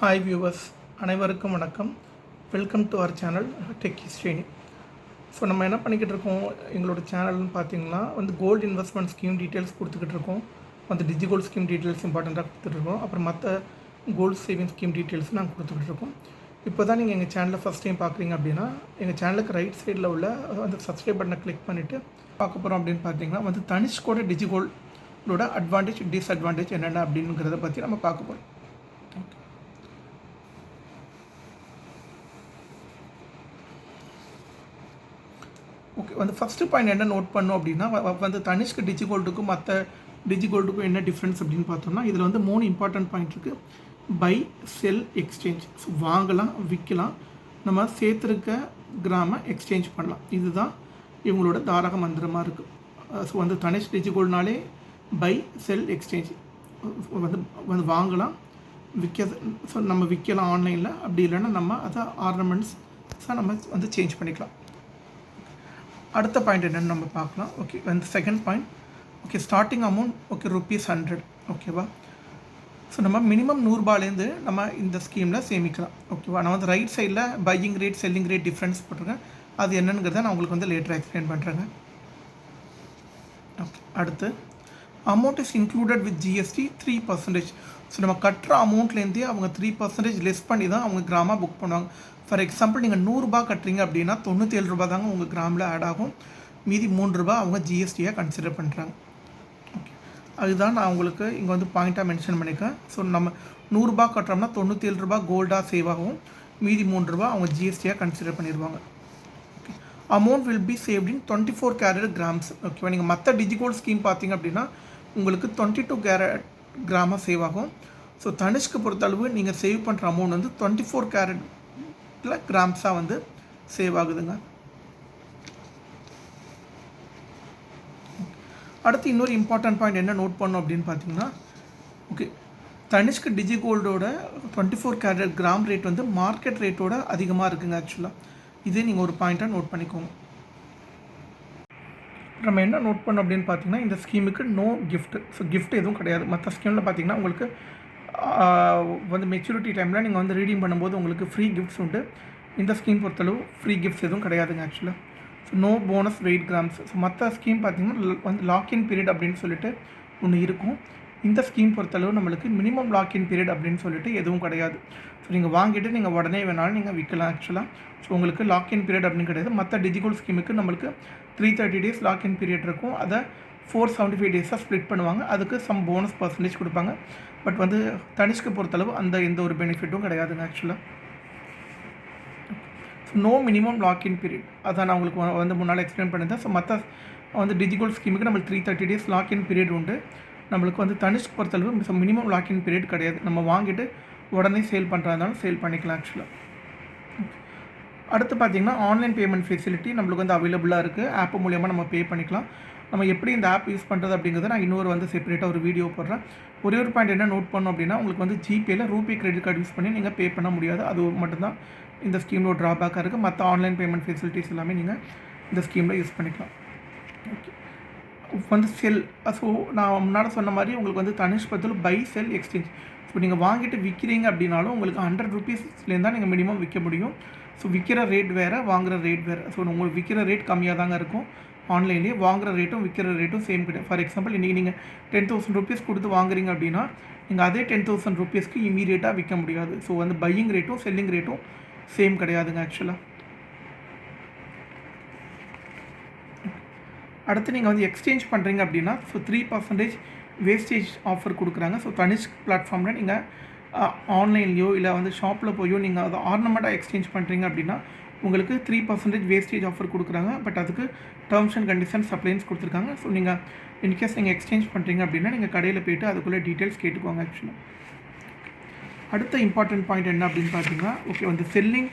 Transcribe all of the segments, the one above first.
Hi viewers, அனைவருக்கும் வணக்கம். Welcome to our channel techie Srini. So நம்ம என்ன பண்ணிக்கிட்டு இருக்கோம், எங்களோட சேனல்னு பார்த்தீங்கன்னா கோல்டு இன்வெஸ்ட்மெண்ட் ஸ்கீம் டீட்டெயில்ஸ் கொடுத்துக்கிட்டு இருக்கோம். டிஜிகோல்டு ஸ்கீம் டீட்டெயில்ஸ் இம்பார்ட்டண்ட்டாக கொடுத்துட்ருக்கோம். அப்புறம் மற்ற கோல்டு சேவிங் ஸ்கீம் டீட்டெயில்ஸ் நாங்கள் கொடுத்துக்கிட்டு இருக்கோம். இப்போ தான் நீங்கள் எங்கள் சேனலை ஃபஸ்ட் டைம் பார்க்குறீங்க அப்படின்னா எங்கள் சேனலுக்கு ரைட் சைடில் உள்ள சப்ஸ்கிரைப் பட்டனை கிளிக் பண்ணிவிட்டு பார்க்க போகிறோம். அப்படின்னு பார்த்தீங்கன்னா தனிஷ்கோட டிஜிகோல்டோட அட்வான்டேஜ் டிஸ்அட்வான்டேஜ் என்னென்ன அப்படிங்கிறத பற்றி நம்ம பார்க்க போகிறோம். ஓகே, ஃபஸ்ட்டு பாயிண்ட் என்ன நோட் பண்ணோம் அப்படின்னா தனிஷ்க் டிஜிகோல்டுக்கும் மற்ற டிஜிகோல்டுக்கும் என்ன டிஃப்ரென்ஸ் அப்படின்னு பார்த்தோம்னா இதில் 3 இம்பார்ட்டன்ட் பாயிண்ட் இருக்குது. Buy, sell, exchange. ஸோ வாங்கலாம், விற்கலாம், நம்ம சேர்த்துருக்க கிராம எக்ஸ்சேஞ்ச் பண்ணலாம். இதுதான் இவங்களோட தாரக மந்திரமாக இருக்குது. ஸோ தனிஷ் டிஜிகோல்டுனாலே பை, செல், எக்ஸ்சேஞ்ச். வாங்கலாம், ஸோ நம்ம விற்கலாம் ஆன்லைனில். அப்படி இல்லைன்னா நம்ம அதை ஆர்னமெண்ட்ஸாக நம்ம சேஞ்ச் பண்ணிக்கலாம். அடுத்த பாயிண்ட் என்னென்னு நம்ம பார்க்கலாம். Okay, second point. Okay, starting amount ₹100. ஓகேவா? ஸோ நம்ம மினிமம் ₹100 நம்ம இந்த ஸ்கீமில் சேமிக்கலாம். ஓகேவா? நான் ரைட் சைடில் buying rate, selling rate difference போட்டிருக்கேன். அது என்னங்கிறத நான் உங்களுக்கு லேட்டராக எக்ஸ்பிளைன் பண்ணுறேங்க. ஓகே, அடுத்து amount is included with GST 3%. So நம்ம கட்டுற அமௌண்ட்லேருந்தே அவங்க 3% லெஸ் பண்ணி தான் அவங்க கிராமாக புக் பண்ணுவாங்க. ஃபார் எக்ஸாம்பிள் நீங்கள் ₹100 கட்டுறீங்க அப்படின்னா ₹97 தாங்க உங்கள் கிராமில் ஆட் ஆகும். மீதி ₹3 அவங்க ஜிஎஸ்டியாக கன்சிடர் பண்ணுறாங்க. ஓகே, அதுதான் நான் உங்களுக்கு இங்கே பாயிண்ட்டாக மென்ஷன் பண்ணியிருக்கேன். ஸோ நம்ம ₹100 கட்டுறோம்னா ₹97 கோல்டாக சேவ் ஆகும். மீதி ₹3 அவங்க ஜிஎஸ்டியாக கன்சிடர் பண்ணிடுவாங்க. Okay, amount will be saved in 24 carrot grams. ஓகேவா? நீங்கள் மற்ற டிஜிகோல்டு ஸ்கீம் பார்த்தீங்க அப்படின்னா உங்களுக்கு 22 கேரட் கிராமாக சேவ் ஆகும். ஸோ தனிஷ்க்கு பொறுத்தளவு நீங்கள் சேவ் பண்ணுற அமௌண்ட் 24 கேரட்டில் கிராம்ஸாக சேவ் ஆகுதுங்க. அடுத்து இன்னொரு இம்பார்ட்டன்ட் பாயிண்ட் என்ன நோட் பண்ணோம் அப்படின்னு பார்த்தீங்கன்னா, ஓகே, தனிஷ்க் டிஜிகோல்டோட 24 கேரட் கிராம் ரேட் மார்க்கெட் ரேட்டோட அதிகமாக இருக்குங்க. ஆக்சுவலாக இதே நீங்கள் ஒரு பாயிண்ட்டாக நோட் பண்ணிக்கோங்க. நம்ம என்ன நோட் பண்ணோம் அப்படின்னு பார்த்தீங்கன்னா இந்த ஸ்கீமுக்கு நோ கிஃப்ட். ஸோ கிஃப்ட் எதுவும் கிடையாது. மற்ற ஸ்கீமில் பார்த்தீங்கன்னா உங்களுக்கு மெச்சூரிட்டி டைமில் நீங்கள் ரீடீம் பண்ணும்போது உங்களுக்கு ஃப்ரீ கிஃப்ட்ஸ் உண்டு. இந்த ஸ்கீம் பொறுத்தளவு ஃப்ரீ கிஃப்ட்ஸ் எதுவும் கிடையாதுங்க ஆக்சுவலாக. So no bonus weight grams. So மற்ற ஸ்கீம் பார்த்தீங்கன்னா லாக்இன் பீரியட் அப்படின்னு சொல்லிட்டு ஒன்று இருக்கும். இந்த ஸ்கீம் பொறுத்தளவு நம்மளுக்கு மினிமம் லாக்இன் பீரியட் அப்படின்னு சொல்லிட்டு எதுவும் கிடையாது. ஸோ நீங்கள் வாங்கிட்டு நீங்கள் உடனே வேணாலும் நீங்கள் விற்கலாம் ஆக்சுவலாக. ஸோ உங்களுக்கு லாக்இன் பீரியட் அப்படின்னு கிடையாது. மற்ற டிஜிகோல்டு ஸ்கீமுக்கு நம்மளுக்கு 330 days லாக்இன் பீரியட் இருக்கும். அதை 475 days ஸ்ப்ளிட் பண்ணுவாங்க. அதுக்கு சம் போனஸ் பர்சன்டேஜ் கொடுப்பாங்க. பட் தனிஷ்க்கு பொறுத்தளவு அந்த எந்த ஒரு பெனிஃபிட்டும் கிடையாதுங்க ஆக்சுவலாக. நோ மினிமம் லாக்இன் பீரியட் அதான் நான் உங்களுக்கு முன்னால் எக்ஸ்பிளைன் பண்ணியிருந்தேன். ஸோ மற்ற டிஜிகோல்டு ஸ்கீமுக்கு நம்மளுக்கு 330 days லாக்இன் பீரியட் உண்டு. நம்மளுக்கு தனிஷ்க்கு பொறுத்தளவு மினிமம் லாக்இன் பீரியட் கிடையாது. நம்ம வாங்கிட்டு உடனே சேல் பண்ணுறதுனாலும் சேல் பண்ணிக்கலாம் ஆக்சுவலாக. அடுத்து பார்த்திங்கன்னா ஆன்லைன் பேமெண்ட் ஃபெசிலிட்டி நம்மளுக்கு அவைலபிளாக இருக்குது. ஆப் மூலியமாக நம்ம பே பண்ணிக்கலாம். நம்ம எப்படி இந்த ஆப் யூஸ் பண்ணுறது அப்படிங்கிறத நான் இன்னொரு செப்பரேட்டாக ஒரு வீடியோ போடுறேன். ஒரே ஒரு பாயிண்ட் என்ன நோட் பண்ணோம் அப்படின்னா உங்களுக்கு ஜிபேயில் ரூபே கிரெடிட் கார்டு யூஸ் பண்ணி நீங்கள் பே பண்ண முடியாது. அது மட்டும்தான் இந்த ஸ்கீமில் ட்ராபேக்காக இருக்குது. மற்ற ஆன்லைன் பேமெண்ட் ஃபெசிலிட்டிஸ் எல்லாமே நீங்கள் இந்த ஸ்கீமில் யூஸ் பண்ணிக்கலாம். ஓகே, செல். ஸோ நான் முன்னாடி சொன்ன மாதிரி உங்களுக்கு தனிஷ் பத்தில் பை, செல், எக்ஸ்சேஞ்ச். ஸோ நீங்கள் வாங்கிட்டு விற்கிறீங்க அப்படின்னாலும் உங்களுக்கு ₹100 தான் நீங்கள் மினிமம் விற்க முடியும். ஸோ விற்கிற ரேட் வேறு, வாங்குகிற ரேட் வேறு. ஸோ உங்களுக்கு விற்கிற ரேட் கம்மியாக தாங்க இருக்கும் ஆன்லைன்லேயே. வாங்குகிற ரேட்டும் விற்கிற ரேட்டும் சேம் கிடையாது. ஃபார் எக்ஸாம்பிள் இன்றைக்கி நீங்கள் ₹10,000 கொடுத்து வாங்குறீங்க அப்படின்னா நீங்கள் அதே ₹10,000 இமீடியட்டாக விற்க முடியாது. ஸோ பையிங் ரேட்டும் செல்லிங் ரேட்டும் சேம் கிடையாதுங்க ஆக்சுவலாக. அடுத்து நீங்கள் எக்ஸ்சேஞ்ச் பண்ணுறீங்க அப்படின்னா ஸோ 3% வேஸ்டேஜ் ஆஃபர் கொடுக்குறாங்க. ஸோ தனிஷ்க் பிளாட்ஃபார்மில் நீங்கள் ஆன்லைன்லையோ இல்லை ஷாப்பில் போயோ நீங்கள் அதை ஆர்னமெண்ட்டாக எக்ஸ்சேஞ்ச் பண்ணுறீங்க அப்படின்னா உங்களுக்கு 3% வேஸ்டேஜ் ஆஃபர் கொடுக்குறாங்க. பட் அதுக்கு டேர்ம்ஸ் அண்ட் கண்டிஷன்ஸ் அப்ளைன்ஸ் கொடுத்துருக்காங்க. ஸோ நீங்கள் இன்கேஸ் நீங்கள் எக்ஸ்சேஞ்ச் பண்ணுறீங்க அப்படின்னா நீங்கள் கடையில் போய்ட்டு அதுக்குள்ளே டீட்டெயில்ஸ் கேட்டுக்குவாங்க ஆக்சுவலாக. அடுத்த இம்பார்ட்டன்ட் பாயிண்ட் என்ன அப்படின்னு பார்த்தீங்கன்னா okay selling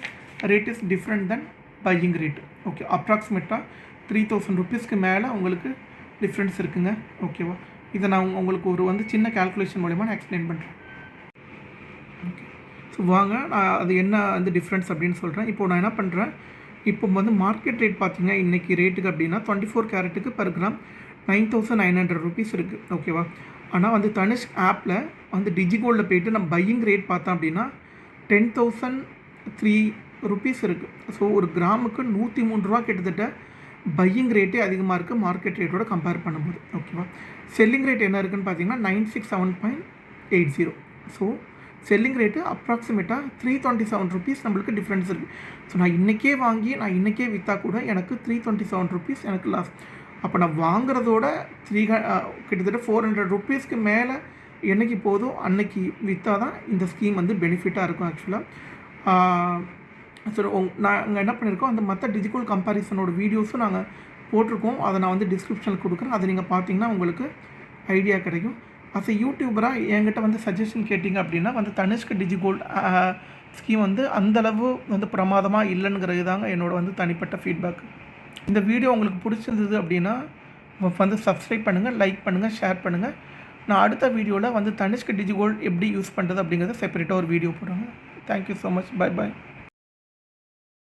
rate is different then buying rate. Okay, அப்ராக்சிமேட்டாக ₹3,000 மேலே உங்களுக்கு டிஃப்ரென்ஸ் இருக்குங்க. ஓகேவா? இதை நான் உங்களுக்கு ஒரு சின்ன கேல்குலேஷன் மூலிமா நான் எக்ஸ்பிளைன் பண்ணுறேன். ஓகே, ஸோ வாங்க நான் அது என்ன டிஃப்ரென்ஸ் அப்படின்னு சொல்கிறேன். இப்போது நான் என்ன பண்ணுறேன், இப்போ மார்க்கெட் ரேட் பார்த்தீங்கன்னா இன்றைக்கி ரேட்டுக்கு அப்படின்னா 24 கேரட்டுக்கு பர் கிராம் ₹9,900 இருக்குது. ஓகேவா? ஆனால் தனிஷ்க் ஆப்பில் டிஜிகோல்டில் போய்ட்டு நம்ம பையிங் ரேட் பார்த்தோம் அப்படின்னா 10,003 ருபீஸ் இருக்குது. ஸோ ஒரு கிராமுக்கு 103 ரூபா கிட்டத்தட்ட பையிங் ரேட்டே அதிகமாக இருக்குது மார்க்கெட் ரேட்டோட கம்பேர் பண்ணும்போது. ஓகேவா? செல்லிங் ரேட் என்ன இருக்குதுன்னு பார்த்தீங்கன்னா 967.80. ஸோ செல்லிங் ரேட்டு அப்ராக்சிமேட்டாக 327 ருபீஸ் நம்மளுக்கு டிஃப்ரென்ஸ் இருக்குது. ஸோ நான் இன்றைக்கே வாங்கி நான் இன்றைக்கே விற்றா கூட எனக்கு 327 ருபீஸ் எனக்கு லாஸ். அப்போ நான் வாங்குறதோட கிட்டத்தட்ட 400 ருபீஸ்க்கு மேலே என்றைக்கு போதும் அன்னைக்கு விற்றா தான் இந்த ஸ்கீம் வந்து பெனிஃபிட்டாக இருக்கும் ஆக்சுவலாக. ஸோ நாங்கள் என்ன பண்ணியிருக்கோம், அந்த மற்ற டிஜிட்டல் கம்பேரிசனோட வீடியோஸும் நாங்கள் போட்டிருக்கோம். அதை நான் வந்து டிஸ்கிரிப்ஷனில் கொடுக்குறேன். அதை நீங்கள் பார்த்தீங்கன்னா உங்களுக்கு ஐடியா கிடைக்கும். அஸ் எ யூடியூபராக என்கிட்ட வந்து சஜஷன் கேட்டிங்க அப்படின்னா வந்து தனிஷ்க் டிஜிகோல்ட் ஸ்கீம் வந்து அந்தளவு வந்து பிரமாதமாக இல்லைங்கிறது தாங்க என்னோட வந்து தனிப்பட்ட ஃபீட்பேக். இந்த வீடியோ உங்களுக்கு பிடிச்சிருந்தது அப்படின்னா வந்து சப்ஸ்கிரைப் பண்ணுங்கள், லைக் பண்ணுங்கள், ஷேர் பண்ணுங்கள். நான் அடுத்த வீடியோவில் வந்து தனிஷ்க் டிஜிகோல்ட் எப்படி யூஸ் பண்ணுறது அப்படிங்கிறத செப்பரேட்டாக ஒரு வீடியோ போடுறேங்க. Thank you so much. பை பாய்.